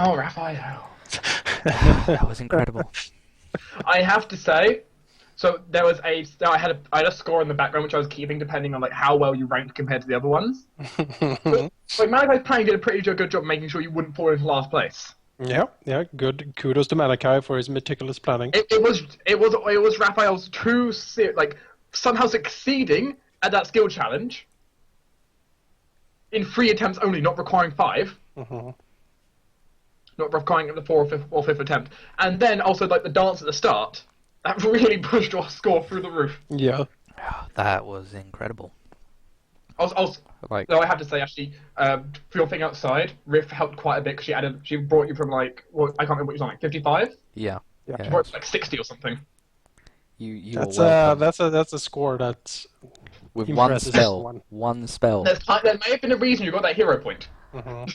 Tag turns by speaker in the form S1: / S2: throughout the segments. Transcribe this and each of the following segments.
S1: Oh, Raphael.
S2: That was incredible.
S1: I have to say, so there was I had a score in the background which I was keeping depending on like how well you ranked compared to the other ones. But, like Malachi's planning did a pretty good job making sure you wouldn't fall into last place.
S3: Yeah, good. Kudos to Malachi for his meticulous planning.
S1: It was Raphael's like somehow succeeding at that skill challenge in 3 attempts only, not requiring 5. Not requiring the 4th or 5th attempt, and then also like the dance at the start that really pushed your score through the roof.
S3: Yeah,
S2: That was incredible.
S1: Also,
S2: Like,
S1: though I have to say, actually, for your thing outside, Riff helped quite a bit because she brought you from like, well, I can't remember what you was on, like 55.
S2: yeah.
S1: She brought it to like 60 or something.
S2: You
S3: that's
S2: were welcome.
S3: that's a score that
S2: With
S3: impresses everyone.
S2: One spell.
S1: There may have been a reason you got that hero point.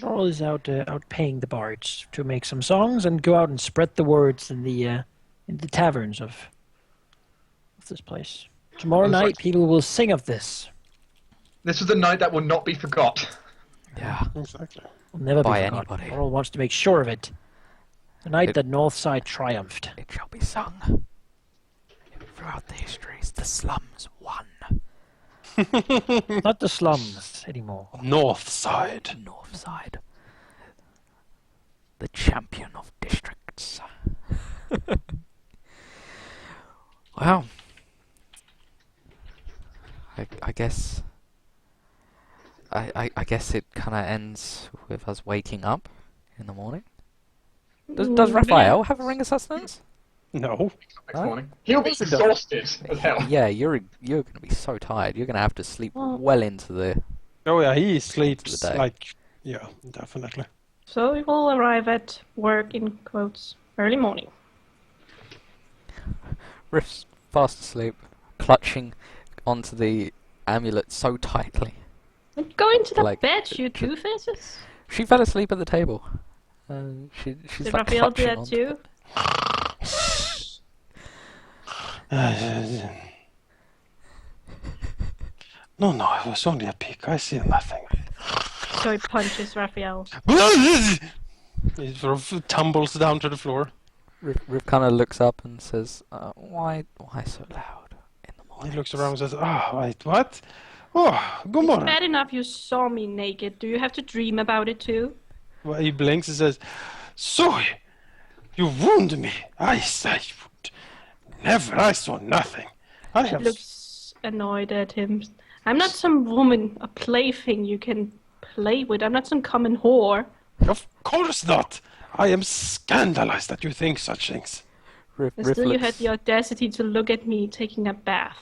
S4: Laurel is out paying the bards to make some songs and go out and spread the words in the taverns of this place. Tomorrow night, people will sing of this.
S1: This was a night that will not be forgot.
S2: Yeah.
S3: Exactly.
S4: Will never
S2: By
S4: be forgotten.
S2: anybody.
S4: Laurel wants to make sure of it. The night that Northside triumphed.
S2: It shall be sung. Throughout the histories, the slums won.
S4: Not the slums anymore.
S3: North side.
S2: North side. The champion of districts. Well, I guess I guess it kind of ends with us waking up in the morning. Does Raphael have a ring of sustenance?
S3: No.
S1: Next morning, he'll be exhausted as hell.
S2: Yeah, you're gonna be so tired. You're gonna have to sleep well into the.
S3: Oh yeah, he sleeps
S2: the day.
S3: like definitely.
S5: So we will arrive at work in quotes early morning.
S2: Riff's fast asleep, clutching onto the amulet so tightly.
S5: Go into the
S2: Like,
S5: bed, you two faces.
S2: She fell asleep at the table. She's
S5: Did
S2: like
S5: Raphael do
S2: clutching
S5: that
S2: onto
S5: too?
S2: it.
S3: No, it was only a peek. I see nothing.
S5: So he punches Raphael.
S3: He sort of tumbles down to the floor.
S2: Riff kind of looks up and says, why so loud in the morning?
S3: He looks around and says, wait, what? Oh, good morning.
S5: Bad enough you saw me naked. Do you have to dream about it too?
S3: Well, he blinks and says, so, you wounded me. I would never. I saw nothing.
S5: She looks annoyed at him. I'm not some woman, a plaything you can play with. I'm not some common whore.
S3: Of course not. I am scandalized that you think such things.
S2: Riff
S5: Still, you
S2: looks-
S5: had the audacity to look at me taking a bath.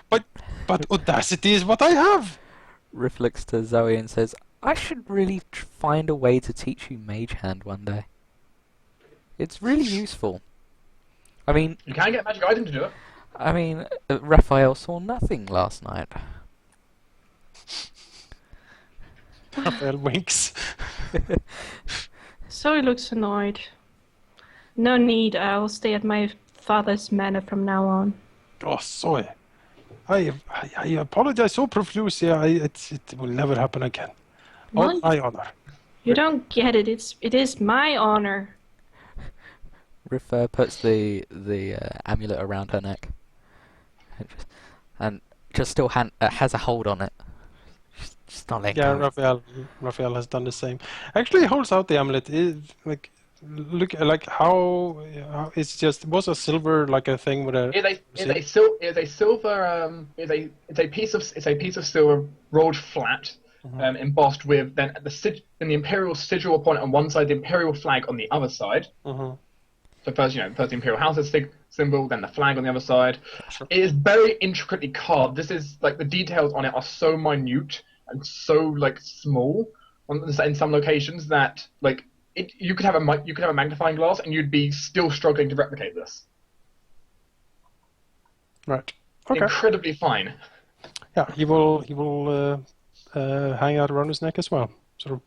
S3: But audacity is what I have.
S2: Riff looks to Zoe and says, I should really find a way to teach you Mage Hand one day. It's really useful. I mean,
S1: You can get a magic item to do it.
S2: Raphael saw nothing last night.
S3: Raphael winks.
S5: So he looks annoyed. No need, I'll stay at my father's manor from now on.
S3: Oh, sorry. I apologize so profusely. It will never happen again.
S5: Well,
S3: On my honor.
S5: You don't get it. It is my honor.
S2: Riff puts the amulet around her neck, and just still has a hold on it. She's not letting
S3: Yeah,
S2: go.
S3: Raphael has done the same. Actually, he holds out the amulet. Look like how it's just was a silver like a thing with a.
S1: It's a piece of silver rolled flat, embossed with then the Imperial sigil upon it on one side, the Imperial flag on the other side. So first the Imperial House's symbol, then the flag on the other side.
S3: Sure.
S1: It is very intricately carved. This is like the details on it are so minute and so like small in some locations that like you could have a magnifying glass and you'd be still struggling to replicate this.
S3: Right. Okay.
S1: Incredibly fine.
S3: Yeah, he will hang out around his neck as well, sort of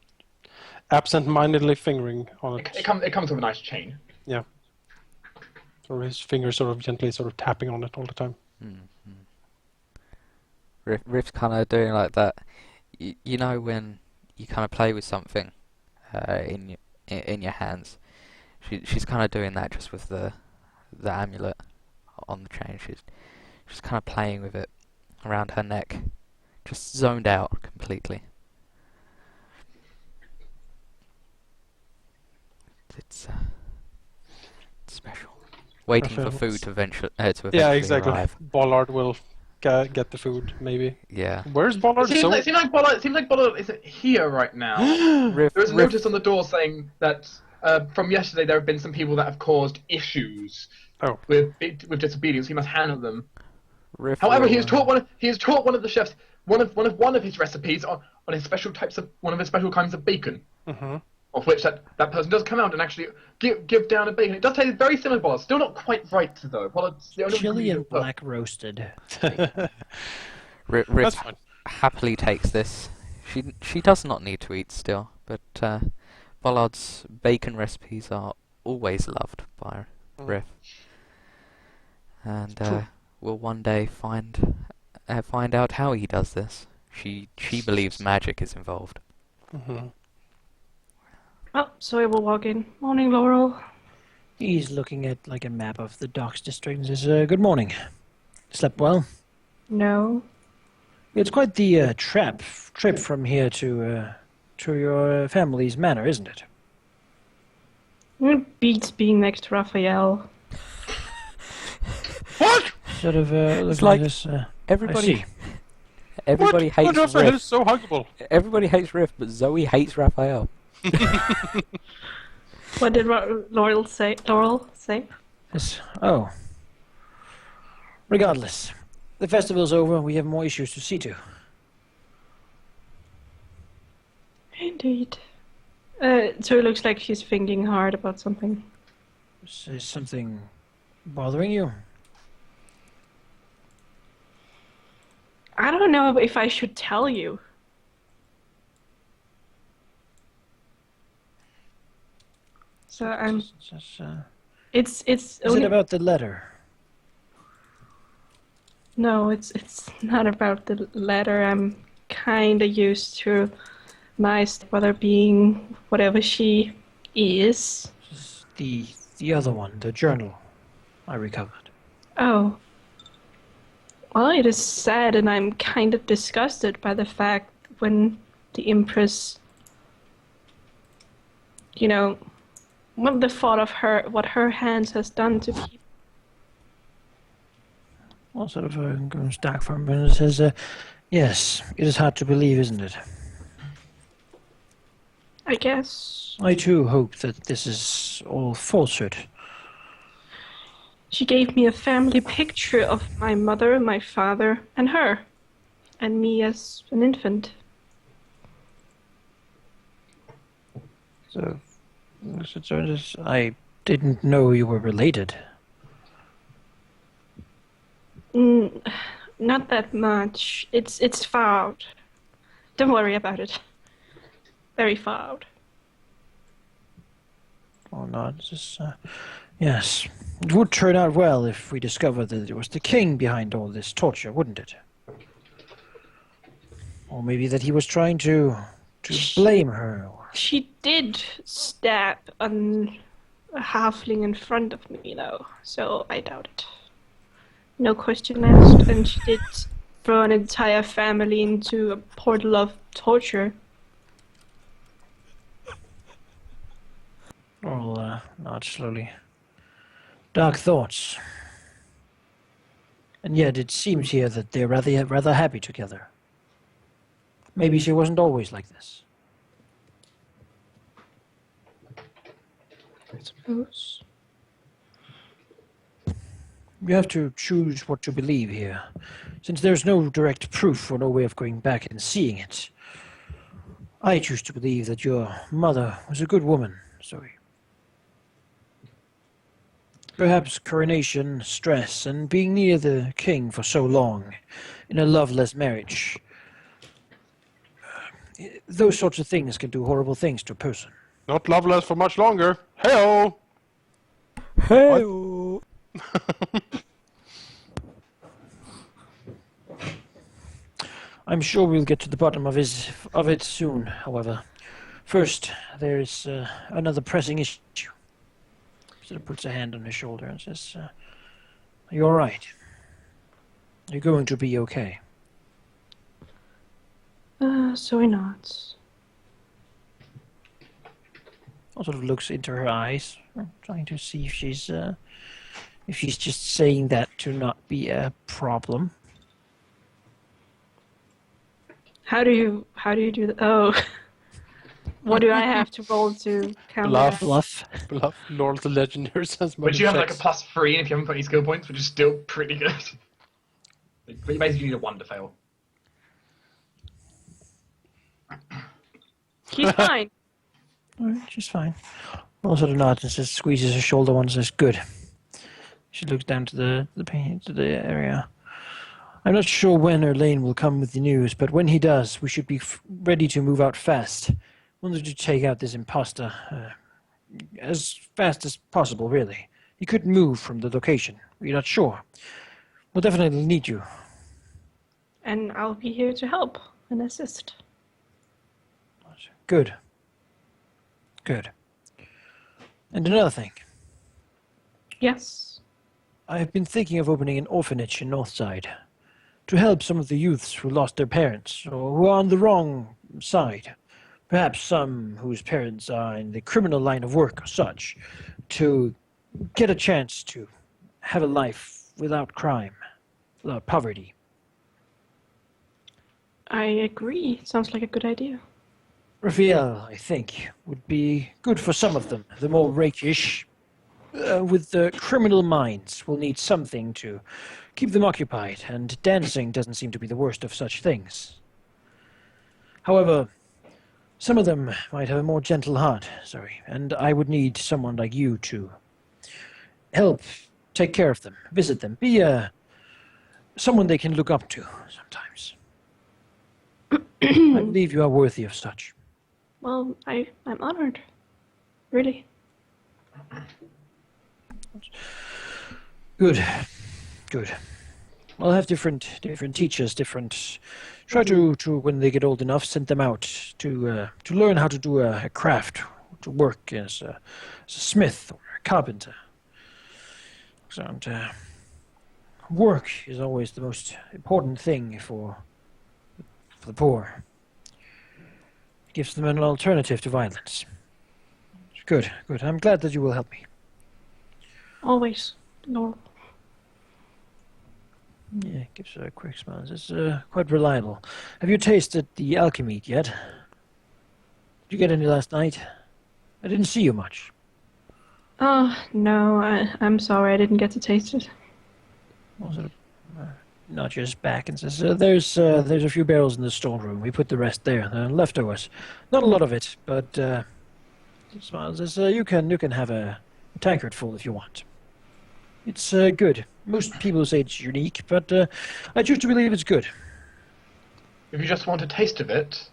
S3: absent-mindedly fingering on it.
S1: It comes with a nice chain.
S3: Yeah. So his fingers sort of gently sort of tapping on it all the time.
S2: Riff's kind of doing like that. You know when you kind of play with something in your hands. She's kind of doing that just with the amulet on the chain. She's kind of playing with it around her neck, just zoned out completely. It's special. Waiting for food to eventually
S3: exactly.
S2: arrive.
S3: Bollard will get the food, maybe.
S2: Yeah.
S3: Where's Bollard?
S1: It seems like Bollard isn't here right now. There is a notice on the door saying that from yesterday there have been some people that have caused issues with disobedience. He must handle them. However, he has taught one of the chefs one of his recipes on his special kinds of bacon.
S3: Mm-hmm.
S1: Of which that person does come out and actually give down a bacon. It does taste very similar to Bollard. Still not quite right though. Bollard's the only
S4: Chili and black roasted.
S2: Riff happily takes this. She does not need to eat still, but Bollard's bacon recipes are always loved by Riff, and we'll one day find out how he does this. She believes magic is involved.
S3: Mm-hmm.
S5: Oh, so I will walk in. Morning, Laurel.
S4: He's looking at like a map of the docks district and says, "Good morning. Slept well?"
S5: No.
S4: It's quite the trip from here to your family's manor, isn't it?
S5: It beats being next to Raphael.
S3: What?
S4: Sort of looks
S2: like
S4: this.
S2: Everybody hates
S3: Raphael
S2: Riff.
S3: is so huggable.
S2: Everybody hates Riff, but Zoe hates Raphael.
S5: What did Laurel say?
S4: Yes. Oh. Regardless, the festival's over. We have more issues to see to.
S5: Indeed. So it looks like she's thinking hard about something.
S4: Is something bothering you?
S5: I don't know if I should tell you. So I'm. It's.
S4: Is it about the letter?
S5: No, it's not about the letter. I'm kinda used to my stepmother being whatever she is.
S4: The other one, the journal I recovered.
S5: Oh. Well, it is sad, and I'm kind of disgusted by the fact when the Empress, when the thought of what her hands has done to people.
S4: Well, sort of goes dark for him and says, "Yes, it is hard to believe, isn't it?
S5: I guess.
S4: I too hope that this is all falsehood."
S5: She gave me a family picture of my mother, my father, and her, and me as an infant.
S4: So I didn't know you were related.
S5: Not that much. It's far out. Don't worry about it. Very far out.
S4: Or not? Just yes, it would turn out well if we discovered that it was the king behind all this torture, wouldn't it? Or maybe that he was trying to blame her.
S5: She did stab a halfling in front of me, though, so I doubt it. No question asked, and she did throw an entire family into a portal of torture.
S4: All nod slowly. Dark thoughts. And yet it seems here that they're rather happy together. Maybe she wasn't always like this.
S5: I suppose.
S4: You have to choose what to believe here, since there's no direct proof or no way of going back and seeing it. I choose to believe that your mother was a good woman, Zoe. Perhaps coronation, stress, and being near the king for so long in a loveless marriage. Those sorts of things can do horrible things to a person.
S3: Not loveless for much longer. Hey-o!
S2: Hey-o!
S4: I'm sure we'll get to the bottom of it soon, however. First, there's another pressing issue. Sort of puts a hand on his shoulder and says, "Are you all right? You're going to be okay."
S5: So he nods.
S4: Sort of looks into her eyes, trying to see if she's just saying that to not be a problem.
S5: How do you do that? Oh. What do I have to roll to counter that?
S3: Bluff. Laurel the Legendary says
S1: Which you have like a +3 if you haven't put any skill points, which is still pretty good. But you basically need a 1 to fail.
S5: He's fine.
S4: Alright, she's fine. Laurel sort of nods and says, squeezes her shoulder once and says, "Good." She looks down to the area. "I'm not sure when Erlane will come with the news, but when he does, we should be ready to move out fast. Wanted to take out this imposter as fast as possible, really. He couldn't move from the location. We're not sure. We'll definitely need you."
S5: And I'll be here to help and assist.
S4: Good. Good. And another thing.
S5: Yes.
S4: I have been thinking of opening an orphanage in Northside to help some of the youths who lost their parents or who are on the wrong side. Perhaps some whose parents are in the criminal line of work or such, to get a chance to have a life without crime, without poverty.
S5: I agree. Sounds like a good idea.
S4: Raphael, I think, would be good for some of them. The more rakish, with the criminal minds, will need something to keep them occupied, and dancing doesn't seem to be the worst of such things. However, some of them might have a more gentle heart, and I would need someone like you to help take care of them, visit them, be someone they can look up to sometimes. I believe you are worthy of such.
S5: Well, I'm honored. Really.
S4: Good. I'll have different teachers, try to when they get old enough, send them out to learn how to do a craft, to work as a smith or a carpenter. So, work is always the most important thing for the poor. It gives them an alternative to violence. Good. I'm glad that you will help me.
S5: Always. No.
S4: Yeah, gives her a quick smile. It's quite reliable. Have you tasted the alchemy yet? Did you get any last night? I didn't see you much.
S5: Oh, no, I'm sorry I didn't get to taste it.
S4: Well, sort of nudges back and says, there's a few barrels in the storeroom. We put the rest there. Leftovers. Not a lot of it, but smiles and says, you can have a tankard full if you want. It's good. Most people say it's unique, but I choose to believe it's good.
S1: If you just want a taste of it,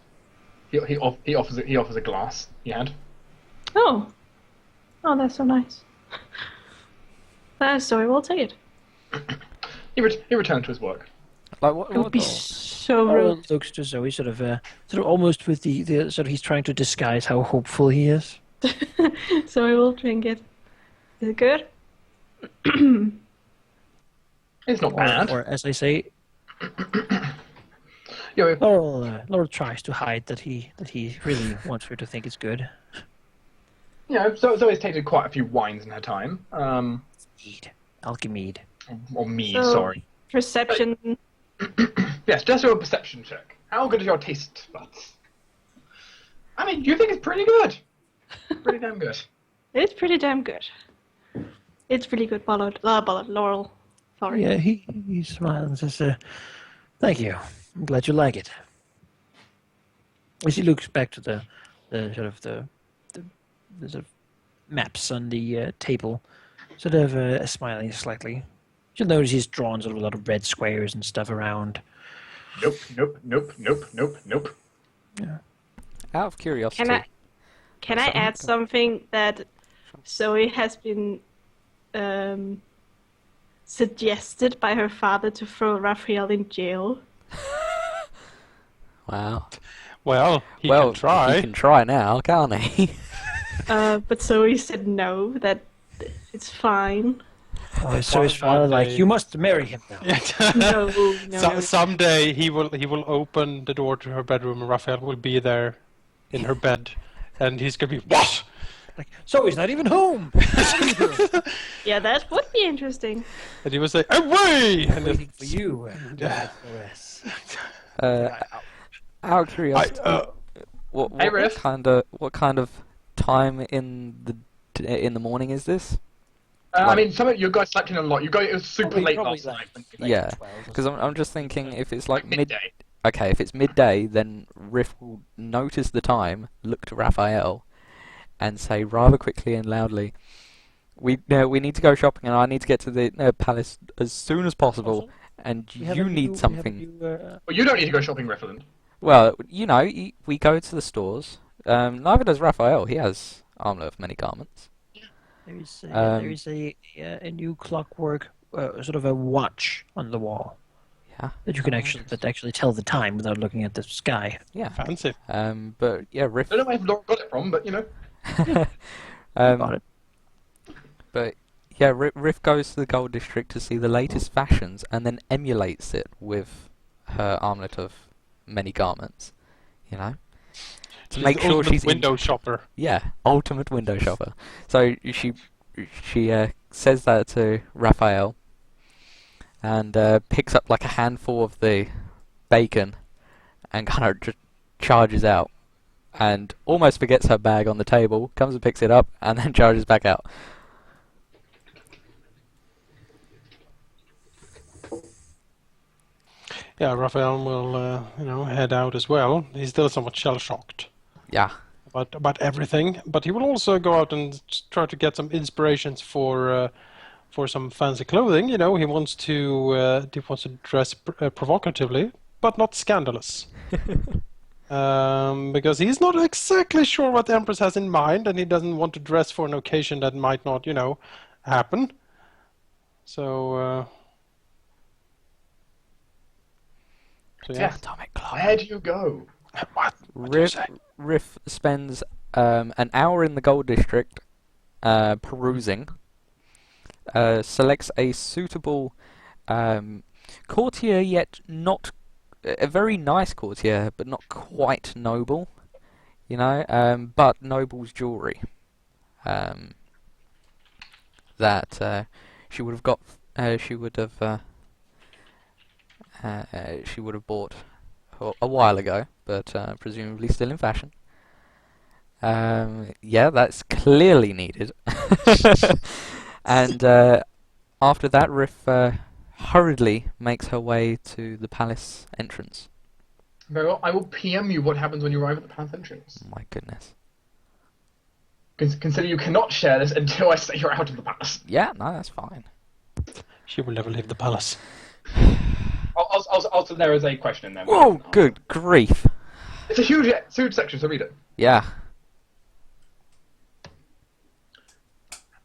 S1: he offers a glass. He had.
S5: Oh, that's so nice. So I will take it.
S1: He returned to his work.
S2: Like
S5: It would be so rude.
S4: Looks to Zoe, sort of almost with the sort of he's trying to disguise how hopeful he is.
S5: So I will drink it. Is it good?
S1: It's not bad.
S4: Or as I say,
S1: Yeah,
S4: Laurel tries to hide that he really wants her to think it's good.
S1: Zoe's tasted quite a few wines in her time.
S4: Alchemy.
S1: Or mead,
S5: So-
S1: sorry.
S5: Perception.
S1: Yes, just do a perception check. How good is your taste buds? I mean, you think it's pretty good. Pretty damn good.
S5: It's pretty damn good. It's really good, Laurel. Sorry.
S4: Yeah, he smiles and says, "Thank you. I'm glad you like it." As he looks back to the sort of maps on the table, sort of smiling slightly. You'll notice he's drawn sort of a lot of red squares and stuff around.
S1: Nope.
S4: Yeah.
S2: out of curiosity.
S5: Can I add something that Zoe has been suggested by her father to throw Raphael in jail?
S2: Wow.
S3: Well, he
S2: well,
S3: can try.
S2: he can try now, can't he?
S5: But Zoe said no, that it's fine.
S4: Oh, so his father like, you must marry him now.
S5: No.
S3: Someday he will open the door to her bedroom and Raphael will be there in her bed, and he's gonna be what?
S4: Like, so he's not even home.
S5: Yeah, that would be interesting.
S3: And he will say, "Away!" And
S4: Waiting for you.
S2: Out of curiosity, what kind of time in the morning is this?
S1: I mean, some of you guys slept in a lot. It was super late last night.
S2: Yeah, because I'm just thinking if it's like
S1: midday.
S2: Okay, if it's midday, then Riff will notice the time, look to Raphael, and say rather quickly and loudly, we need to go shopping, and I need to get to the palace as soon as possible, and you need something.
S1: Well, you don't need to go shopping, Riffland.
S2: Well, we go to the stores. Neither does Raphael. He has armlet of many garments.
S4: There is a new clockwork, sort of a watch on the wall.
S2: Yeah.
S4: That you can actually tell the time without looking at the sky.
S2: Yeah.
S3: Fancy.
S2: But yeah, Riff.
S1: I don't know where Laurel got it from, but you know.
S4: Got it.
S2: But yeah, Riff goes to the Gold District to see the latest fashions and then emulates it with her armlet of many garments. You know, to make sure she's
S3: window shopper.
S2: Yeah, ultimate window shopper. So she says that to Raphael and picks up like a handful of the bacon and kind of just charges out and almost forgets her bag on the table, comes and picks it up and then charges back out.
S3: Yeah, Raphael will head out as well. He's still somewhat shell-shocked.
S2: Yeah.
S3: About everything, but he will also go out and try to get some inspirations for some fancy clothing. You know, he wants to dress provocatively, but not scandalous. Because he's not exactly sure what the Empress has in mind, and he doesn't want to dress for an occasion that might not, happen. So.
S1: Yeah. Where do you go?
S3: What
S2: Riff spends an hour in the Gold District perusing, selects a suitable courtier, yet not a very nice courtier, but not quite noble, but noble's jewellery that she would have got. She would have bought a while ago, but presumably still in fashion. Yeah, that's clearly needed. And after that, Riff hurriedly makes her way to the palace entrance.
S1: Very well. I will PM you what happens when you arrive at the palace entrance.
S2: My goodness.
S1: Consider you cannot share this until I say you're out of the palace.
S2: Yeah, no, that's fine.
S3: She will never leave the palace.
S1: Also, there is a question in there.
S2: Whoa, good grief.
S1: It's a huge section, so read it.
S2: Yeah.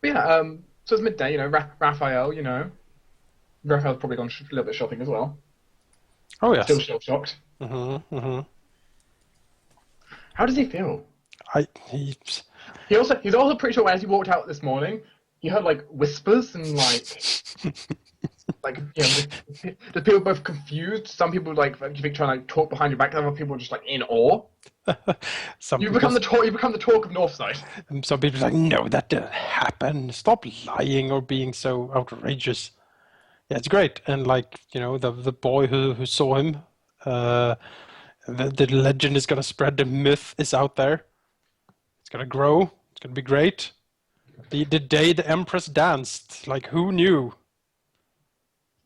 S1: But yeah, so it's midday, Raphael, Raphael's probably gone a little bit shopping as well.
S3: Oh, yes.
S1: Still shell-shocked. How does he feel? He's also pretty sure as he walked out this morning, he heard, whispers and, the people both confused. Some people trying to talk behind your back. Other people are just in awe. You become the talk of Northside.
S3: And some people are like, no, that didn't happen. Stop lying or being so outrageous. Yeah, it's great. And the boy who saw him, the legend is gonna spread. The myth is out there. It's gonna grow. It's gonna be great. The day the Empress danced, who knew?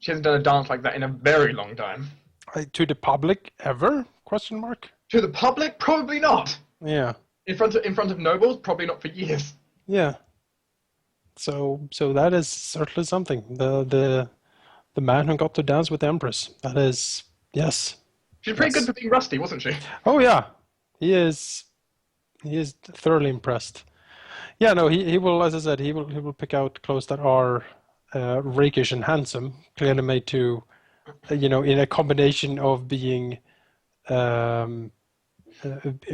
S1: She hasn't done a dance like that in a very long time.
S3: To the public, ever? Question mark.
S1: To the public, probably not.
S3: Yeah.
S1: In front of nobles, probably not for years.
S3: Yeah. So that is certainly something. The man who got to dance with the Empress. That is, yes.
S1: She's pretty good for being rusty, wasn't she?
S3: Oh yeah, he is thoroughly impressed. Yeah, no, he will, as I said, he will pick out clothes that are rakish and handsome, clearly made to, in a combination of being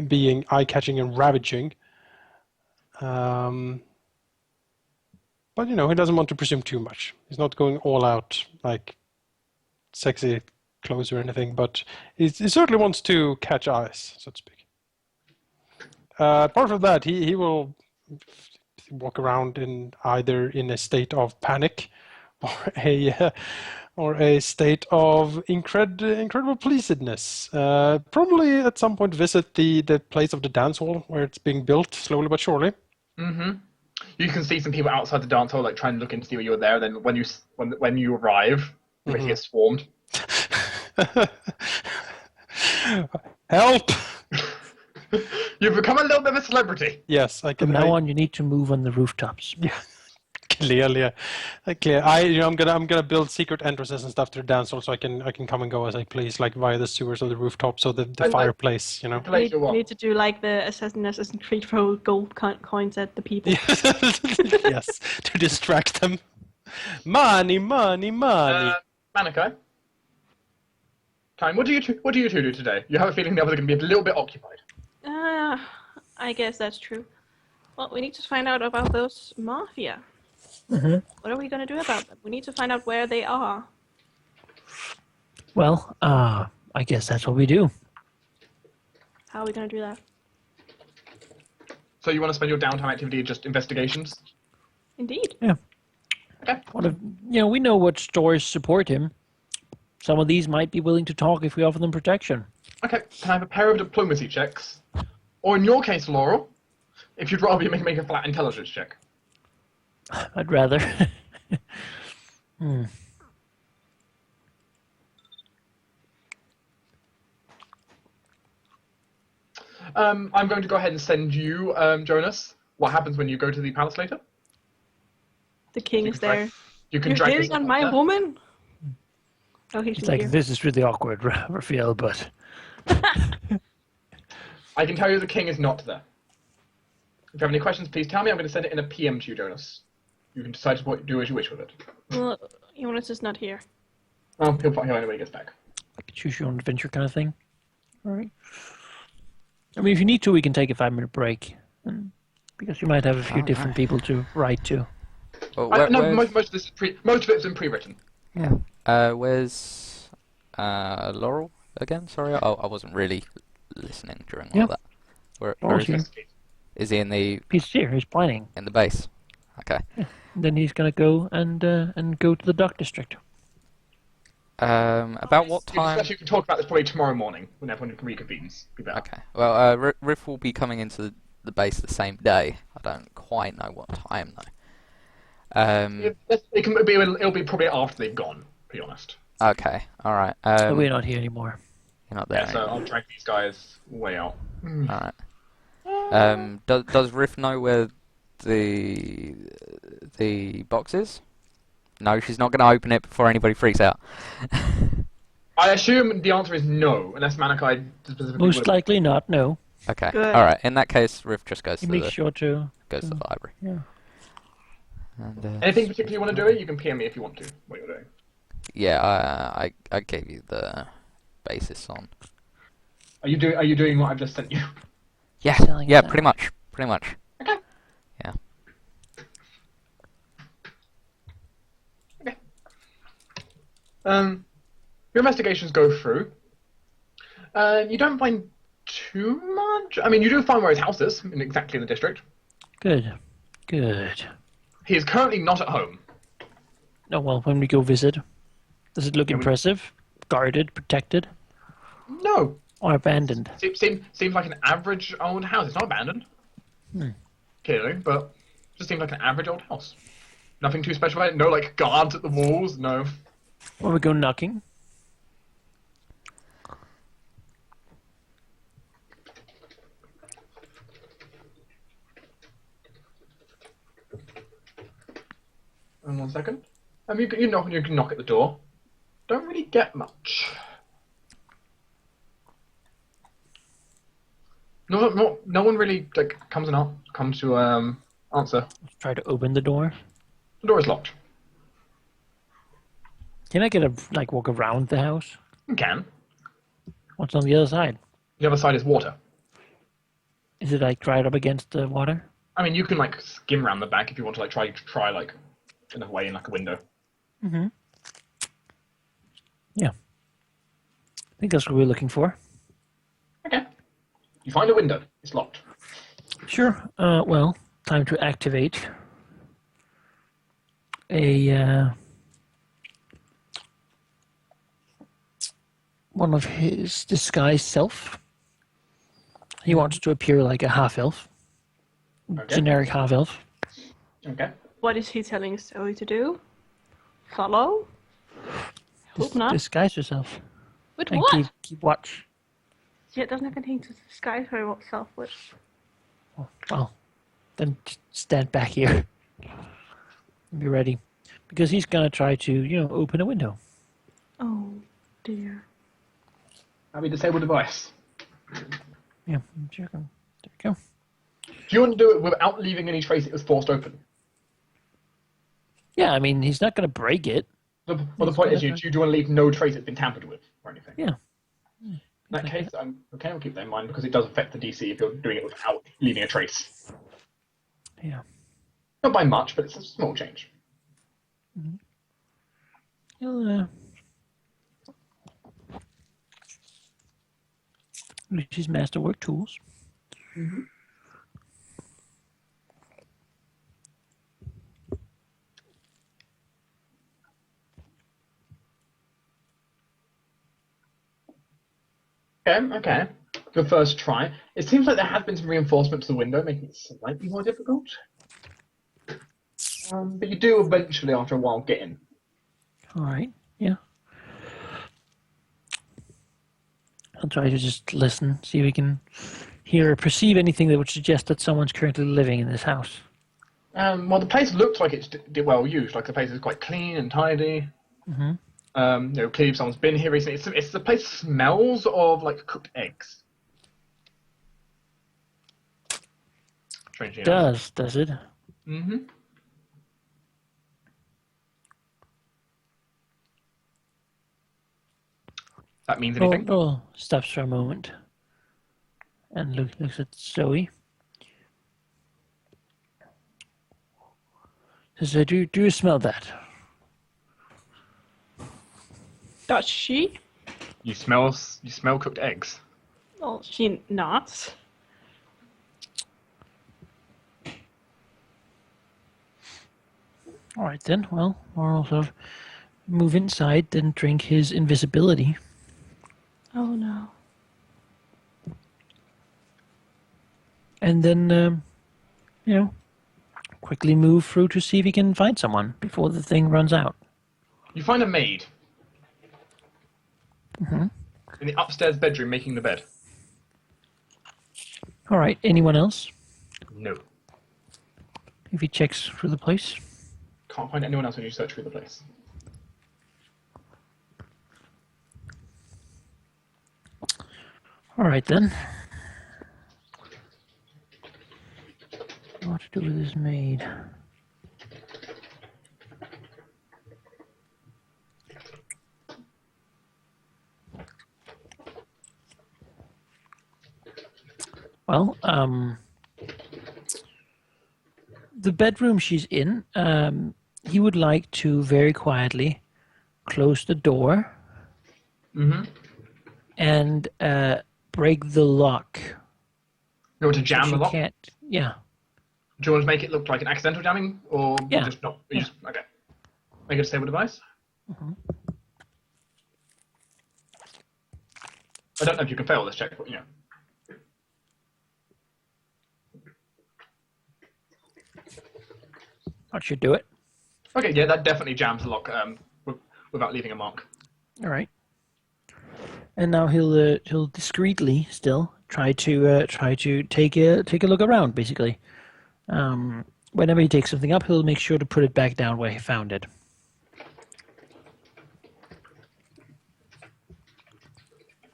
S3: being eye-catching and ravaging. But he doesn't want to presume too much. He's not going all out like sexy clothes or anything, but he certainly wants to catch eyes, so to speak. Apart from that, he will walk around either in a state of panic or a state of incredible pleasedness. Probably at some point visit the place of the dance hall where it's being built slowly but surely.
S1: Mm-hmm. You can see some people outside the dance hall, like trying to look in to see where you're there. Then when you arrive, you basically get swarmed.
S3: Help!
S1: You've become a little bit of a celebrity.
S3: Yes, I can.
S4: From now on, you need to move on the rooftops.
S3: Yeah, clearly. Clear. I'm gonna build secret entrances and stuff to the dance hall, so I can come and go as I please, like via the sewers or the rooftops or the fireplace.
S5: You need to do like the Assassin's Creed, throw gold coins at the people.
S3: Yes, to distract them. Money.
S1: Malachi. Time. What do you two do today? You have a feeling the others are going to be a little bit occupied.
S5: I guess that's true. Well, we need to find out about those mafia.
S4: Mm-hmm.
S5: What are we going to do about them? We need to find out where they are.
S4: Well, I guess that's what we do.
S5: How are we going to do that?
S1: So you want to spend your downtime activity just investigations?
S5: Indeed.
S4: Yeah.
S1: Okay.
S4: We know what stores support him. Some of these might be willing to talk if we offer them protection.
S1: Okay. Can I have a pair of diplomacy checks? Or in your case, Laurel, if you'd rather make a flat intelligence check.
S4: I'd rather.
S1: I'm going to go ahead and send you, Jonas. What happens when you go to the palace later?
S5: The king is there.
S1: You can
S5: You're
S1: drag
S5: hitting on my woman? Oh, he's
S4: It's like,
S5: here.
S4: this is really awkward, Raphael, but...
S1: I can tell you the king is not there. If you have any questions, please tell me. I'm going to send it in a PM to you, Jonas. You can decide to do as you wish with it.
S5: Well, Jonas is not here.
S1: Oh, he'll find out when he gets back.
S4: Like a choose your own adventure kind of thing. All right. I mean, if you need to, we can take a 5-minute break. Because you might have a few different people to write to.
S2: Well,
S1: most of this most of it's been pre-written.
S2: Yeah. Where's Laurel again? Sorry, I wasn't really listening during all that. Where is he? Is he in the?
S4: He's here. He's planning.
S2: In the base. Okay.
S4: Yeah. Then he's gonna go and go to the dock district.
S2: About what time?
S1: You can talk about this probably tomorrow morning when everyone reconvenes.
S2: Okay. Well, Riff will be coming into the base the same day. I don't quite know what time though.
S1: It'll be probably after they've gone. To be honest.
S2: Okay. All right.
S4: So we're not here anymore.
S2: You're not there.
S1: Yeah. So I'll drag these guys way out.
S2: All right. Does Riff know where the box is? No, she's not going to open it before anybody freaks out.
S1: I assume the answer is no, unless Malachi specifically.
S4: Most likely not. No.
S2: Okay.
S5: Good.
S2: All right. In that case, Riff just goes
S4: He
S2: to
S4: makes
S2: the
S4: sure to
S2: the library.
S4: Yeah.
S2: And,
S1: anything particularly you want to do? You can PM me if you want to. What you're doing.
S2: Yeah, I gave you the basis on.
S1: Are you doing what I've just sent you?
S2: Yeah.
S4: Selling
S2: Yeah.
S4: that.
S2: Pretty much.
S1: Okay.
S2: Yeah.
S1: Okay. Your investigations go through. You don't find too much. I mean, you do find where his house is, exactly in the district.
S4: Good.
S1: He is currently not at home.
S4: Oh well, when we go visit, does it look impressive? Guarded, protected,
S1: No.
S4: or abandoned?
S1: Seems like an average old house. It's not abandoned. Clearly, but just seems like an average old house. Nothing too special about it. No, like, guards at the walls. No.
S4: Well, we go knocking.
S1: And 1 second. You knock at the door. Don't really get much. No one really comes to answer.
S4: Let's try to open the door.
S1: The door is locked.
S4: Can I get walk around the house?
S1: You can.
S4: What's on the other side?
S1: The other side is water.
S4: Is it like right up against the water?
S1: I mean, you can like skim around the back if you want to like try like another way in like a window.
S4: Mm-hmm. Yeah. I think that's what we're looking for.
S1: Okay. You find a window. It's locked.
S4: Sure. Well, time to activate a one of his disguised self. He wants to appear like a half-elf.
S1: Okay.
S4: Generic half-elf.
S1: Okay.
S5: What is he telling Zoe to do? Follow? Hope not.
S4: Disguise yourself.
S5: With
S4: And
S5: what?
S4: keep watch.
S5: Yeah, it doesn't have anything to disguise herself with.
S4: Well, then stand back here. Be ready. Because he's going to try to, open a window.
S5: Oh, dear.
S1: Have we disabled device?
S4: Yeah, I'm checking. There we go.
S1: Do you want to do it without leaving any trace it was forced open?
S4: Yeah, I mean, he's not going to break it.
S1: The point is, do you want to leave no trace it's been tampered with or anything?
S4: Yeah.
S1: In that case, okay, I'll keep that in mind because it does affect the DC if you're doing it without leaving a trace.
S4: Yeah.
S1: Not by much, but it's a small change.
S4: Mm-hmm. He'll use his masterwork tools.
S1: Mm-hmm. Okay. Good first try. It seems like there has been some reinforcement to the window, making it slightly more difficult. But you do eventually, after a while, get in.
S4: All right. Yeah. I'll try to just listen, see if we can hear or perceive anything that would suggest that someone's currently living in this house.
S1: Well, the place looks like it's well used. Like the place is quite clean and tidy.
S4: Mm-hmm.
S1: Clearly someone's been here recently. It's the place smells of like cooked eggs. Strangely enough.
S4: Does it?
S1: Mm-hmm. That means anything?
S4: Oh, stops for a moment and looks at Zoe. Says, do you smell that?
S5: Does she?
S1: You smell cooked eggs.
S5: Well, she not.
S4: All right then. Well, we'll also move inside and drink his invisibility.
S5: Oh no.
S4: And then, quickly move through to see if he can find someone before the thing runs out.
S1: You find a maid.
S4: Mm-hmm.
S1: In the upstairs bedroom making the bed.
S4: All right. Anyone else?
S1: No.
S4: If he checks through the place.
S1: Can't find anyone else when you search through the place.
S4: All right then. What to do with his maid? Well, the bedroom she's in, he would like to very quietly close the door and break the lock.
S1: You want to jam the lock?
S4: Can't. Yeah.
S1: Do you want to make it look like an accidental jamming, or
S4: Yeah.
S1: just not? You just okay. Make it a stable device.
S4: Mm-hmm.
S1: I don't know if you can fail this check, but
S4: That should do it.
S1: Okay, yeah, that definitely jams the lock without leaving a mark.
S4: All right. And now he'll discreetly still try to take a look around. Basically, whenever he takes something up, he'll make sure to put it back down where he found it.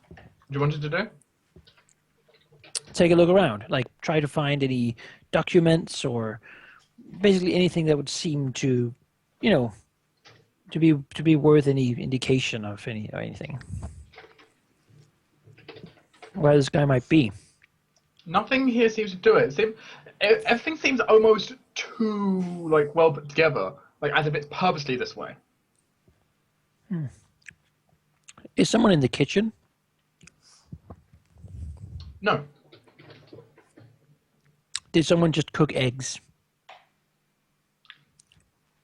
S1: What do you want it to do?
S4: Take a look around, like try to find any documents or basically anything that would seem to, to be worth any indication of anything. Where this guy might be.
S1: Nothing here seems to do it. Everything seems almost too like well put together, like as if it's purposely this way.
S4: Is someone in the kitchen?
S1: No.
S4: Did someone just cook eggs?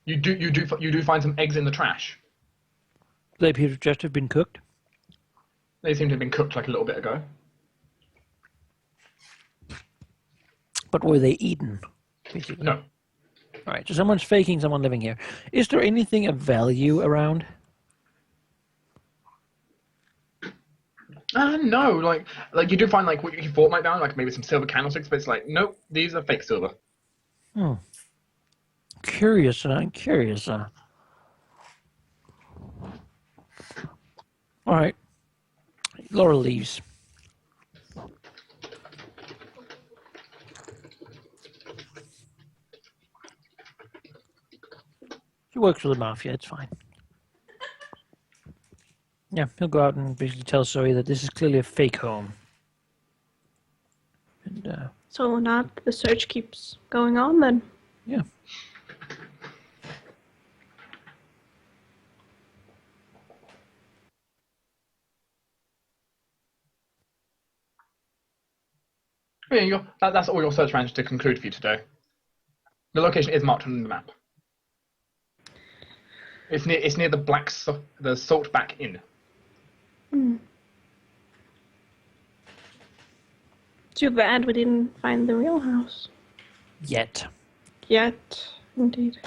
S1: You do find some eggs in the trash.
S4: They appear to just have been cooked.
S1: They seem to have been cooked like a little bit ago.
S4: But were they eaten? Basically?
S1: No.
S4: All right, so someone's faking someone living here. Is there anything of value around?
S1: No. Like you do find like what you thought might down, like maybe some silver candlesticks, but it's like nope, these are fake silver.
S4: Curious. All right. Laurel leaves. He works for the mafia. It's fine. Yeah, he'll go out and basically tell Zoe that this is clearly a fake home. And,
S5: So not the search keeps going on then.
S4: yeah.
S1: Yeah, that's all your search managed to conclude for you today. The location is marked on the map. It's near the the Saltback Inn.
S5: Too bad we didn't find the real house.
S4: Yet.
S5: Yet, indeed.